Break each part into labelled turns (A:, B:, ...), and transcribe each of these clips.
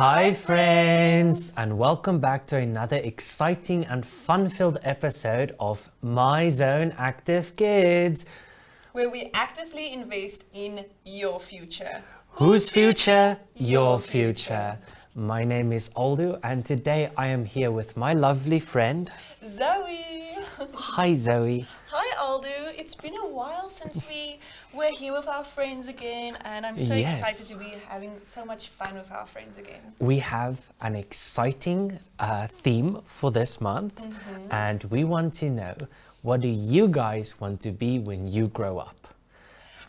A: Hi friends, and welcome back to another exciting and fun-filled episode of My Zone Active Kids.
B: Where we actively invest in your future.
A: Whose future? Your future. My name is Aldo, and today I am here with my lovely friend,
B: Zoe.
A: Hi Zoe.
B: Hi Aldo. It's been a while since we were here with our friends again, and I'm so
A: Yes.
B: excited to be having so much fun with our friends again.
A: We have an exciting theme for this month, and we want to know, what do you guys want to be when you grow up?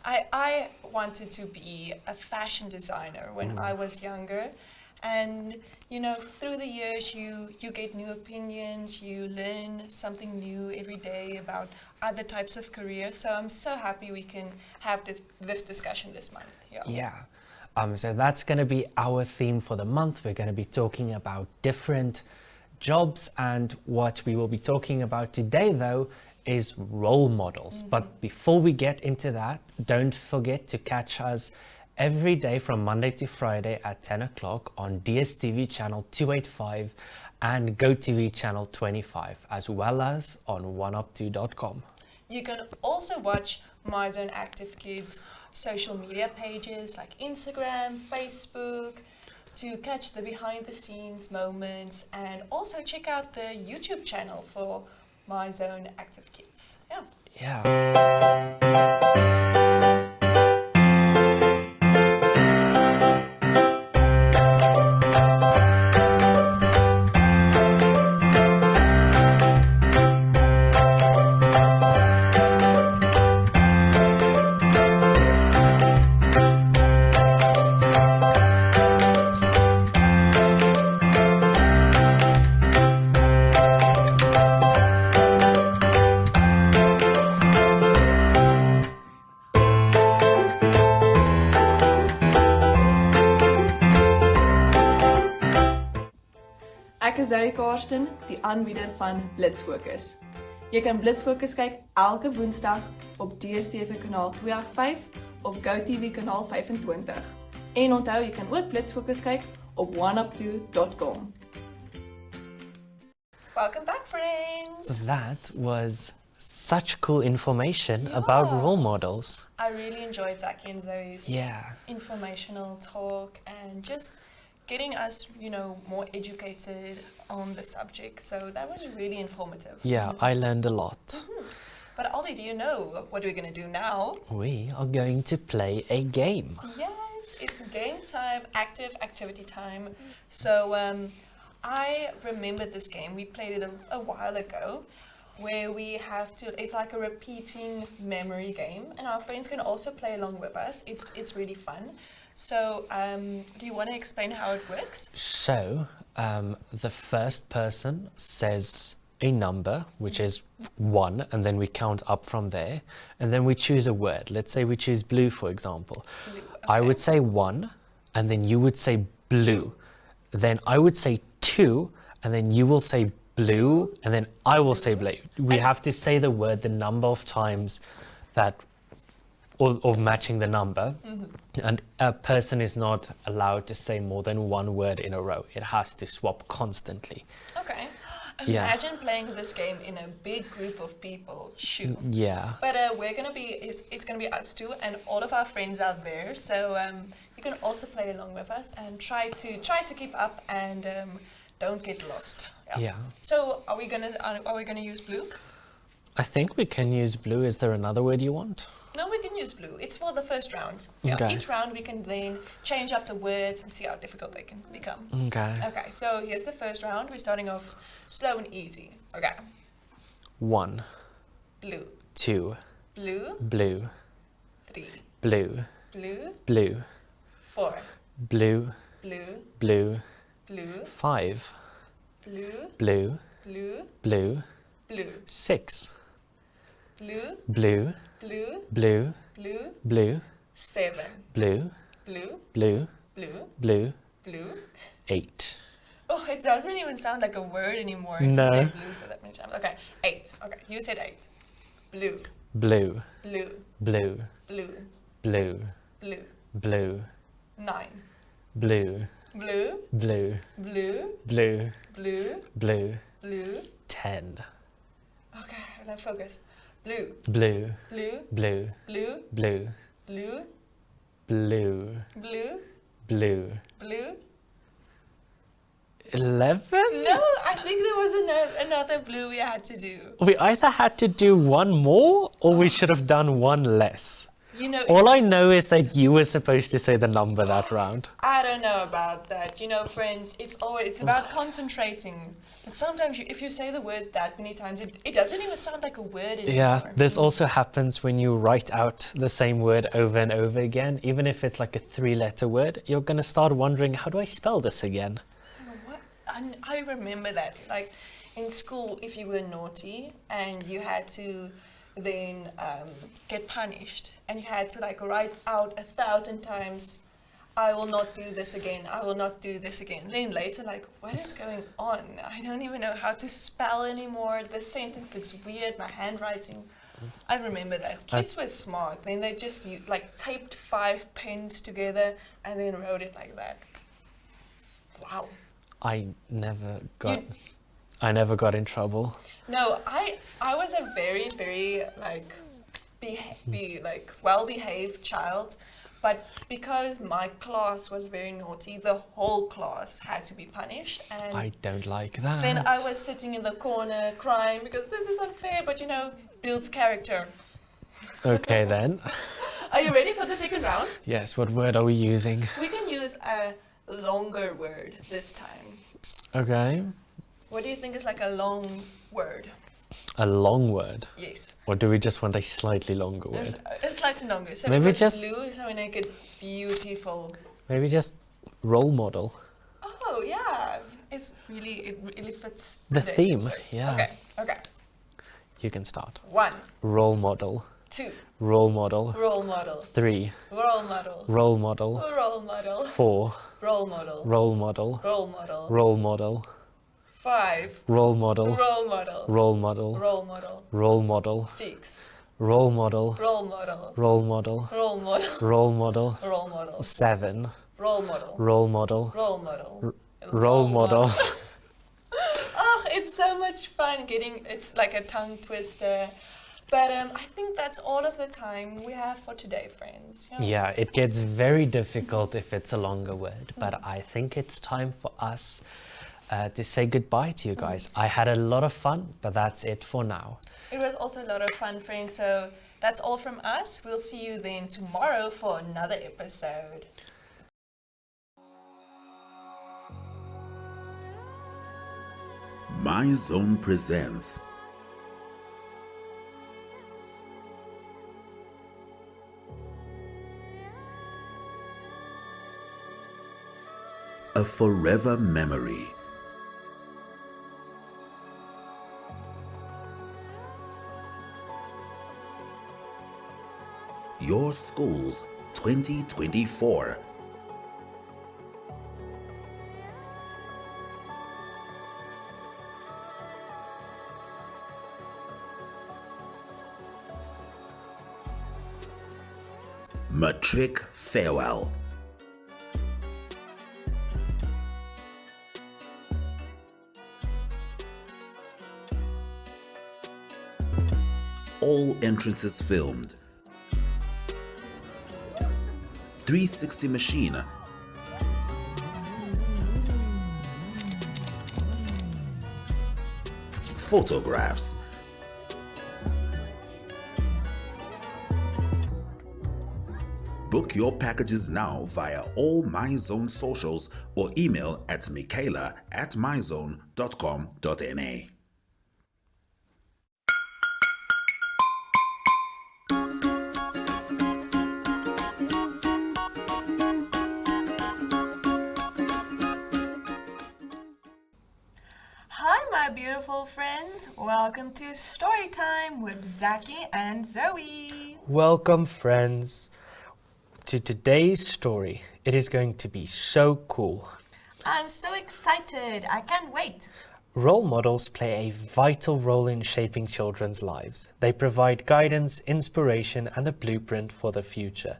B: I wanted to be a fashion designer when I was younger. And you know, through the years you get new opinions, you learn something new every day about other types of careers. So I'm so happy we can have this discussion this month.
A: Yeah. So that's going to be our theme for the month. We're going to be talking about different jobs, and what we will be talking about today though is role models. But before we get into that, don't forget to catch us every day from Monday to Friday at 10 o'clock on DSTV channel 285 and GoTV channel 25, as well as on oneup2.com.
B: You can also watch My Zone Active Kids social media pages like Instagram, Facebook, to catch the behind the scenes moments, and also check out the YouTube channel for My Zone Active Kids.
A: Yeah.
B: Ek is Zoe Karsten, die aanbieder van Blitsfokus. Jy kan Blitsfokus kyk elke Woensdag op DStv kanaal 285 of GoTV kanaal 25. En onthou, jy kan ook Blitsfokus kyk op oneup2.com. Welcome back, friends!
A: That was such cool information about role models.
B: I really enjoyed Zaki and Zoe's informational talk and just getting us, you know, more educated on the subject. So that was really informative.
A: Yeah, I learned a lot.
B: But Aldi, do you know what we're going to do now?
A: We are going to play a game.
B: Yes, it's game time, active activity time. So I remember this game. We played it a while ago, where we have to, it's like a repeating memory game, and our friends can also play along with us. It's really fun. So do you want to explain how it works?
A: So the first person says a number, which is 1, and then we count up from there, and then we choose a word. Let's say we choose blue, for example.
B: Blue, okay.
A: I would say 1, and then you would say blue. Then I would say 2, and then you will say blue, and then I will say blue. We have to say the word the number of times that, or matching the number, and a person is not allowed to say more than one word in a row. It has to swap constantly.
B: Okay.
A: Yeah.
B: Imagine playing this game in a big group of people. Shoot.
A: Yeah.
B: But we're gonna be, it's gonna be us two and all of our friends out there. So you can also play along with us and try to keep up and don't get lost.
A: Yeah.
B: So are we gonna use blue?
A: I think we can use blue. Is there another word you want?
B: No, we can use blue. It's for the first round.
A: Okay.
B: Each round we can then change up the words and see how difficult they can become.
A: Okay.
B: Okay, so here's the first round. We're starting off slow and easy. Okay.
A: 1,
B: Blue.
A: 2,
B: Blue.
A: blue,
B: 3.
A: blue,
B: Blue.
A: blue,
B: 4.
A: blue,
B: Blue.
A: blue,
B: Blue.
A: 5,
B: Blue.
A: blue,
B: Blue.
A: blue,
B: Blue.
A: 6,
B: Blue.
A: blue,
B: Blue.
A: blue,
B: Blue.
A: blue,
B: 7.
A: blue,
B: Blue.
A: blue,
B: Blue.
A: blue,
B: Blue.
A: 8.
B: Oh, it doesn't even sound like a word anymore if
A: No.
B: you say blue so that many times. Okay, 8. Okay, you said 8. Blue.
A: Blue,
B: Blue.
A: blue,
B: Blue.
A: blue,
B: Blue.
A: blue,
B: 9.
A: blue,
B: Blue.
A: blue,
B: Blue.
A: blue,
B: Blue.
A: blue.
B: Blue.
A: 10.
B: Okay, now focus. Blue.
A: Blue,
B: Blue.
A: blue,
B: Blue.
A: blue,
B: Blue.
A: blue,
B: Blue.
A: blue.
B: Blue.
A: 11?
B: No, I think there was another blue we had to do.
A: We either had to do one more or we should have done one less.
B: You know,
A: All I know is that you were supposed to say the number that round.
B: I don't know about that. You know, friends, it's about concentrating. But sometimes if you say the word that many times, it doesn't even sound like a word anymore.
A: Yeah, this also happens when you write out the same word over and over again. Even if it's like a 3-letter word, you're going to start wondering, how do I spell this again?
B: What? I remember that. Like in school, if you were naughty and you had to then get punished, and you had to like write out 1,000 times, I will not do this again, I will not do this again. Then later, like, what is going on? I don't even know how to spell anymore. The sentence looks weird, my handwriting. I remember that. Kids were smart. Then they just like taped 5 pens together and then wrote it like that. Wow.
A: I never got in trouble.
B: No, I was a very, very like well-behaved child, but because my class was very naughty, the whole class had to be punished, and
A: I don't like that.
B: then I was sitting in the corner crying because this is unfair, but you know, builds character.
A: Okay then.
B: Are you ready for the second round?
A: Yes, what word are we using?
B: We can use a longer word this time.
A: Okay.
B: What do you think is like a long word?
A: A long word.
B: Yes.
A: Or do we just want a slightly longer word?
B: It's slightly longer. So
A: Maybe
B: it was
A: just-
B: blue, so we make it beautiful.
A: Maybe just role model.
B: Oh yeah, it really fits
A: The
B: today's
A: theme,
B: episode.
A: yeah.
B: Okay.
A: You can start.
B: 1,
A: Role model.
B: 2,
A: Role model.
B: role model,
A: 3.
B: role model,
A: Role model.
B: role model,
A: 4.
B: role model,
A: Role model.
B: role model,
A: Role model.
B: 5,
A: Role model.
B: role model,
A: Role model.
B: role model,
A: Role model.
B: 6,
A: Role model.
B: role model,
A: Role model.
B: role model,
A: Role model.
B: role model,
A: 7.
B: role model,
A: Role model.
B: role model,
A: Role model.
B: Oh, it's so much fun it's like a tongue twister. But I think that's all of the time we have for today, friends.
A: Yeah, it gets very difficult if it's a longer word, but I think it's time for us to say goodbye to you guys. I had a lot of fun, but that's it for now.
B: It was also a lot of fun, friends. So that's all from us. We'll see you then tomorrow for another episode.
C: My Zone presents A Forever Memory. Your Schools 2024. Matric Farewell. All entrances filmed. 360 machine. Photographs. Book your packages now via all MyZone socials or email at michaela@myzone.com.na.
B: Hi, my beautiful friends. Welcome to Story Time with Zaki and Zoe.
A: Welcome, friends, to today's story. It is going to be so cool.
B: I'm so excited. I can't wait.
A: Role models play a vital role in shaping children's lives. They provide guidance, inspiration, and a blueprint for the future.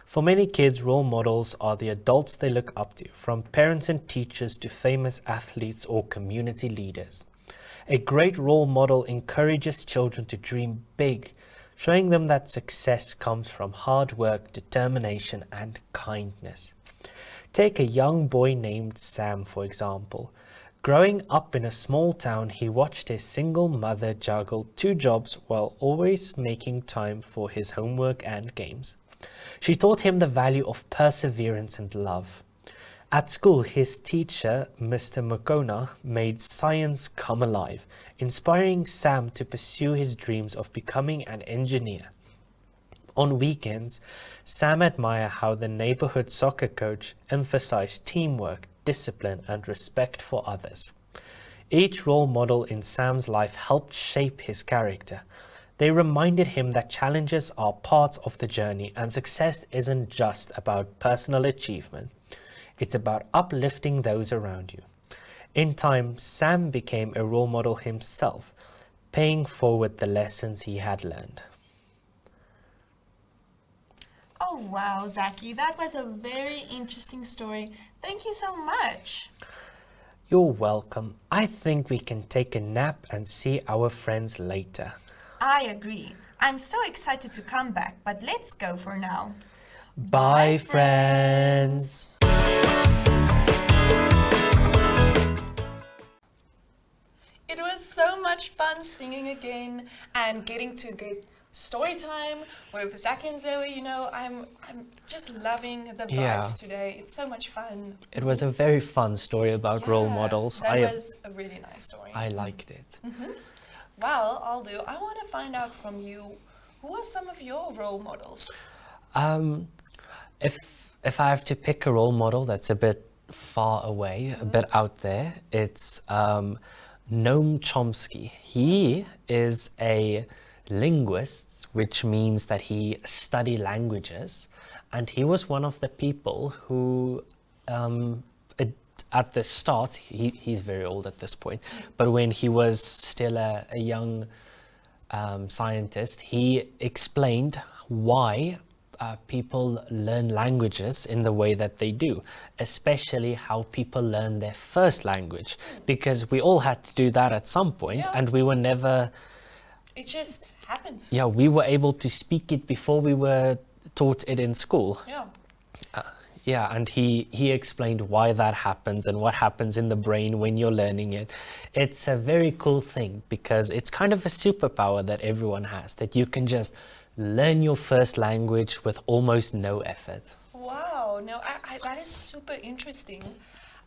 A: For many kids, role models are the adults they look up to, from parents and teachers to famous athletes or community leaders. A great role model encourages children to dream big, showing them that success comes from hard work, determination, and kindness. Take a young boy named Sam, for example. Growing up in a small town, he watched his single mother juggle 2 jobs while always making time for his homework and games. She taught him the value of perseverance and love. At school, his teacher, Mr. Makona, made science come alive, inspiring Sam to pursue his dreams of becoming an engineer. On weekends, Sam admired how the neighborhood soccer coach emphasized teamwork, discipline, and respect for others. Each role model in Sam's life helped shape his character. They reminded him that challenges are part of the journey and success isn't just about personal achievement. It's about uplifting those around you. In time, Sam became a role model himself, paying forward the lessons he had learned.
B: Oh wow, Zaki, that was a very interesting story. Thank you so much.
A: You're welcome. I think we can take a nap and see our friends later.
B: I agree. I'm so excited to come back, but let's go for now.
A: Bye, friends.
B: It was so much fun singing again and getting to get story time with Zach and Zoe. You know, I'm just loving the vibes
A: Yeah.
B: today. It's so much fun.
A: It was a very fun story about role
B: Yeah,
A: models.
B: That was a really nice story.
A: I liked it.
B: Well, I want to find out from you, who are some of your role models?
A: If I have to pick a role model that's a bit far away, a bit out there, it's Noam Chomsky. He is a linguist, which means that he studied languages, and he was one of the people who at the start, he's very old at this point, but when he was still a young scientist, he explained why people learn languages in the way that they do, especially how people learn their first language, because we all had to do that at some point,
B: Yeah.
A: and we were never,
B: It just happens.
A: yeah, we were able to speak it before we were taught it in school.
B: Yeah.
A: Yeah, and he explained why that happens and what happens in the brain when you're learning it. It's a very cool thing because it's kind of a superpower that everyone has, that you can just learn your first language with almost no effort.
B: Wow, no, that is super interesting.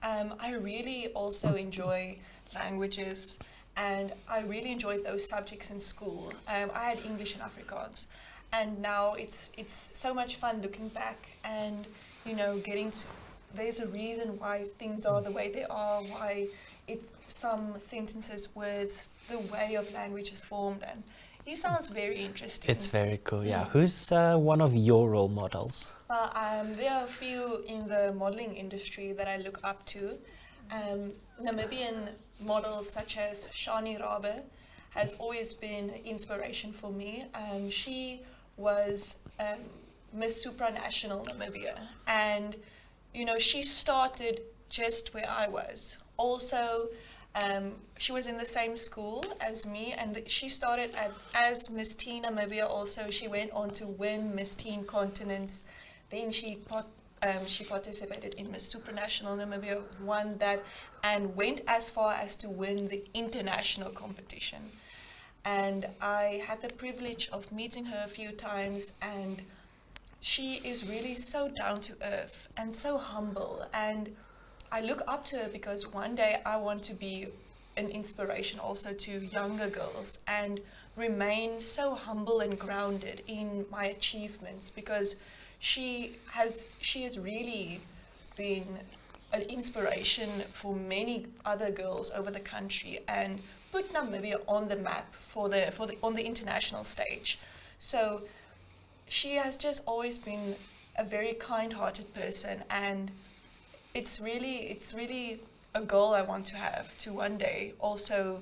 B: I really also enjoy languages, and I really enjoyed those subjects in school. I had English and Afrikaans, and now it's so much fun looking back and, you know, getting to, there's a reason why things are the way they are, why it's some sentences, words, the way of language is formed, and it sounds very interesting.
A: It's very cool, yeah. Who's one of your role models?
B: Well, there are a few in the modeling industry that I look up to. Namibian models such as Shani Rabe has always been inspiration for me. She was Miss Supranational Namibia, and you know, she started just where I was. Also, she was in the same school as me, and she started as Miss Teen Namibia. Also, she went on to win Miss Teen Continents. Then she participated in Miss Supranational Namibia, won that, and went as far as to win the international competition. And I had the privilege of meeting her a few times, and she is really so down to earth and so humble. And I look up to her because one day I want to be an inspiration also to younger girls and remain so humble and grounded in my achievements, because she has really been an inspiration for many other girls over the country and put Namibia on the map on the international stage. So she has just always been a very kind-hearted person, and it's really a goal I want to have to one day also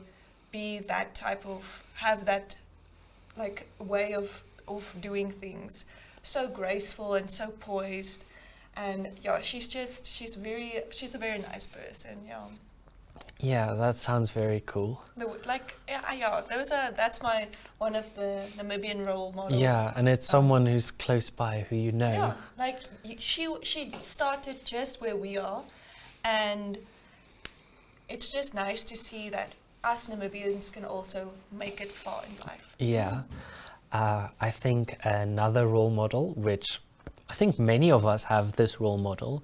B: be that type of, have that like way of doing things, so graceful and so poised. And yeah, she's a very nice person. Yeah.
A: Yeah, that sounds very cool.
B: That's one of the Namibian role models.
A: Yeah, and it's someone who's close by who you know.
B: Yeah, like she started just where we are, and it's just nice to see that us Namibians can also make it far in life.
A: Yeah. I think another role model, which I think many of us have this role model,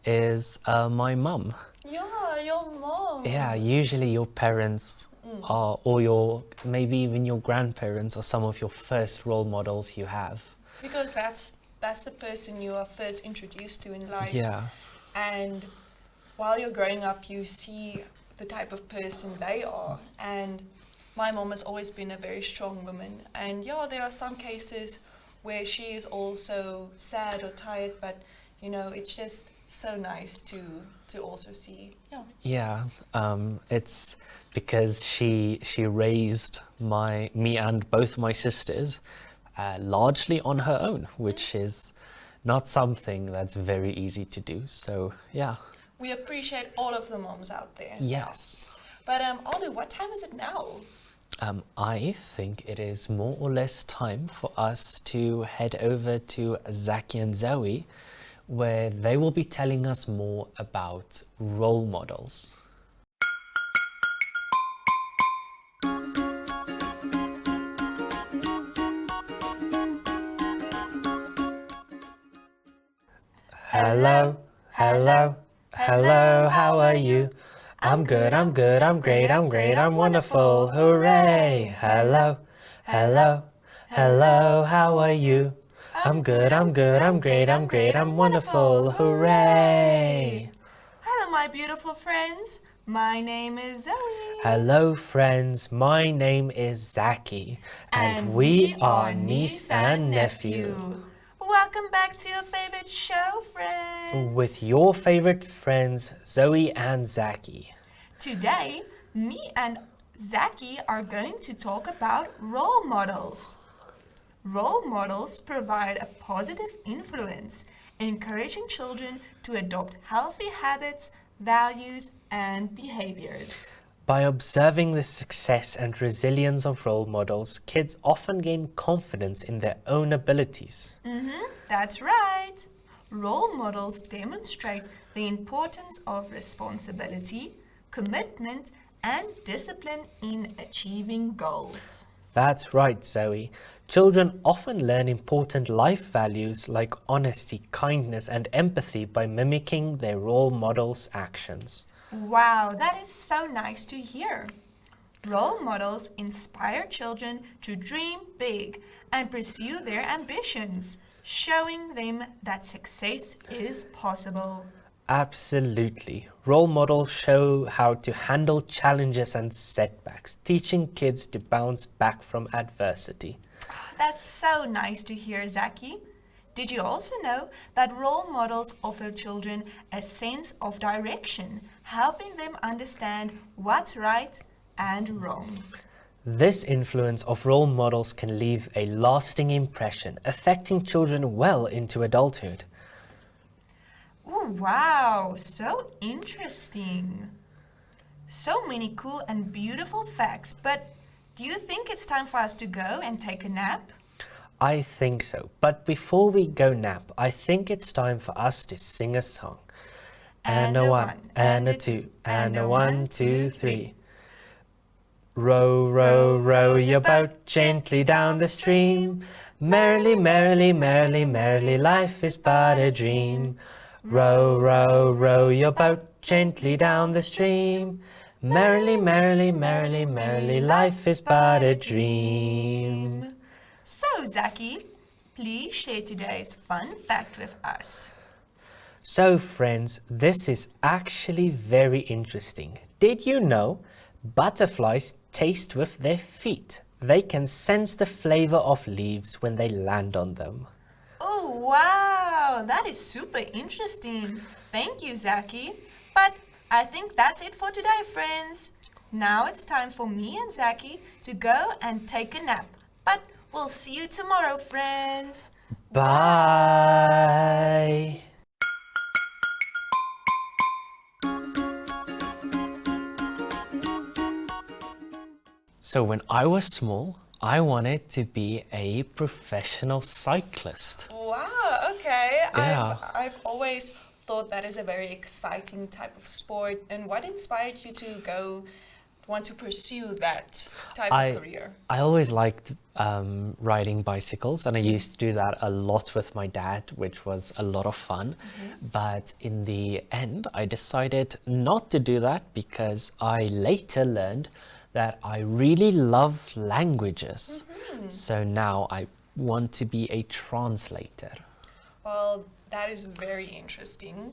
A: is my mum.
B: Yeah, your mom.
A: Yeah, usually your parents are, or maybe even your grandparents are some of your first role models you have.
B: Because that's the person you are first introduced to in life.
A: Yeah.
B: And while you're growing up, you see the type of person they are. And my mom has always been a very strong woman. And yeah, there are some cases where she is also sad or tired, but you know, it's just so nice to also see. Yeah.
A: Yeah, it's because she raised me and both my sisters largely on her own, which is not something that's very easy to do. So yeah.
B: We appreciate all of the moms out there.
A: Yes.
B: But Olu, what time is it now?
A: I think it is more or less time for us to head over to Zaki and Zoe, where they will be telling us more about role models. Hello, hello, hello, how are you? I'm good, I'm good, I'm great, I'm great, I'm wonderful, hooray! Hello, hello, hello, how are you? I'm good, I'm good, I'm great, I'm great, I'm wonderful, hooray!
B: Hello, my beautiful friends. My name is Zoe.
A: Hello friends, my name is Zaki, and we are niece and nephew.
B: Welcome back to your favorite show, friends.
A: With your favorite friends, Zoe and Zaki.
B: Today, me and Zaki are going to talk about role models. Role models provide a positive influence, encouraging children to adopt healthy habits, values, and behaviors.
A: By observing the success and resilience of role models, kids often gain confidence in their own abilities.
B: That's right. Role models demonstrate the importance of responsibility, commitment, and discipline in achieving goals.
A: That's right, Zoe. Children often learn important life values like honesty, kindness, and empathy by mimicking their role models' actions.
B: Wow, that is so nice to hear. Role models inspire children to dream big and pursue their ambitions, showing them that success is possible.
A: Absolutely. Role models show how to handle challenges and setbacks, teaching kids to bounce back from adversity.
B: That's so nice to hear, Zaki. Did you also know that role models offer children a sense of direction, helping them understand what's right and wrong?
A: This influence of role models can leave a lasting impression, affecting children well into adulthood.
B: Oh, wow, so interesting. So many cool and beautiful facts, but do you think it's time for us to go and take a nap?
A: I think so, but before we go nap, I think it's time for us to sing a song. And a one, and a two, and a 1, 2, 3. Row, row, row your boat gently down the stream. Merrily, merrily, merrily, merrily, life is but a dream. Row, row, row your boat gently down the stream. Merrily, merrily, merrily, merrily, life is but a dream.
B: So, Zaki, please share today's fun fact with us.
A: So friends, this is actually very interesting. Did you know butterflies taste with their feet? They can sense the flavor of leaves when they land on them.
B: Oh, wow, that is super interesting. Thank you, Zaki. But I think that's it for today, friends. Now it's time for me and Zaki to go and take a nap. But we'll see you tomorrow, friends.
A: Bye. So when I was small, I wanted to be a professional cyclist.
B: Wow, okay.
A: Yeah.
B: I've always thought that is a very exciting type of sport. And what inspired you to want to pursue that type of career?
A: I always liked riding bicycles, and I used to do that a lot with my dad, which was a lot of fun. But in the end, I decided not to do that because I later learned that I really love languages. So now I want to be a translator.
B: Well, that is very interesting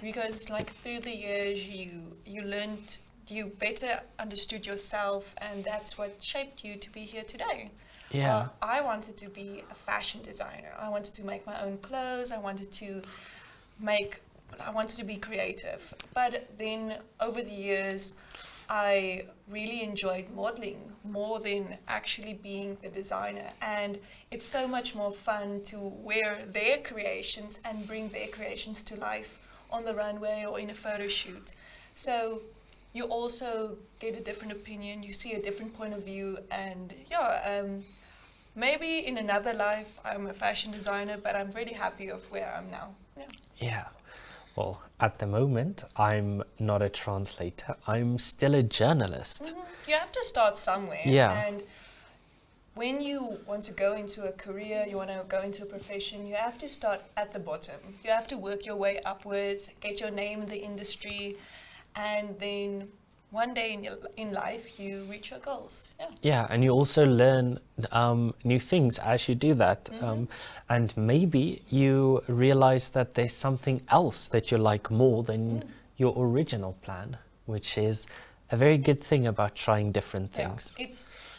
B: because like through the years you learned, you better understood yourself, and that's what shaped you to be here today.
A: Yeah.
B: I wanted to be a fashion designer. I wanted to make my own clothes. I wanted to be creative. But then over the years, I really enjoyed modeling more than actually being the designer. And it's so much more fun to wear their creations and bring their creations to life on the runway or in a photo shoot. So you also get a different opinion, you see a different point of view, and maybe in another life I'm a fashion designer, but I'm really happy of where I'm now.
A: Yeah. Well, at the moment, I'm not a translator. I'm still a journalist.
B: You have to start somewhere.
A: Yeah.
B: And when you want to go into a career, you want to go into a profession, you have to start at the bottom. You have to work your way upwards, get your name in the industry, and then one day in life you reach your goals.
A: Yeah, and you also learn new things as you do that. And maybe you realize that there's something else that you like more than your original plan, which is a very good thing about trying different things.
B: Yeah.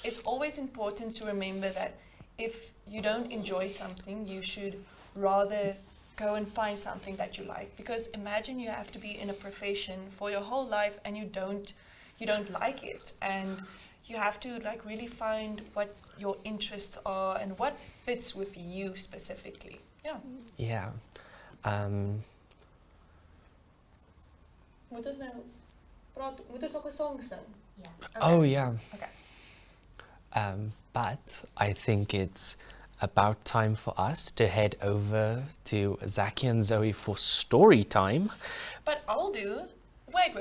B: It's always important to remember that if you don't enjoy something, you should rather go and find something that you like. Because imagine you have to be in a profession for your whole life and you don't like it, and you have to like really find what your interests are and what fits with you specifically.
A: Yeah.
B: Moet ons nog 'n song sing?
A: Oh, yeah.
B: Okay.
A: But I think it's about time for us to head over to Zaki and Zoe for story time.
B: But I'll do. Wait.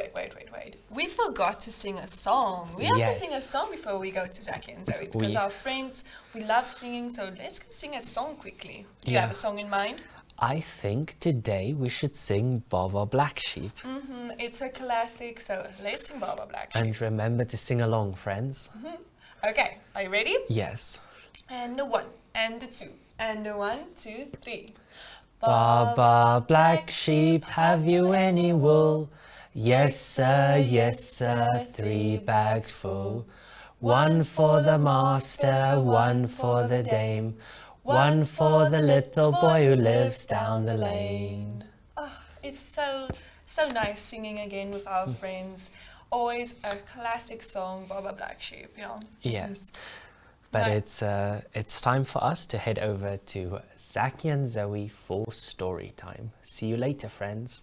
B: We forgot to sing a song. We have to sing a song before we go to Zaki and Zoe because our friends, we love singing, so let's go sing a song quickly. Do you have a song in mind?
A: I think today we should sing Baba Black Sheep.
B: It's a classic, so let's sing Baba Black Sheep.
A: And remember to sing along, friends.
B: Okay, are you ready?
A: Yes.
B: And the 1, and the 2, and the 1, 2, 3.
A: Baba Black Sheep, have you any wool? Yes, sir, 3 bags full. 1 for the master, 1 for the dame, 1 for the little boy who lives down the lane.
B: Oh, it's so nice singing again with our friends. Always a classic song, Baba Black Sheep,
A: Yes. But it's time for us to head over to Zaki and Zoe for story time. See you later, friends.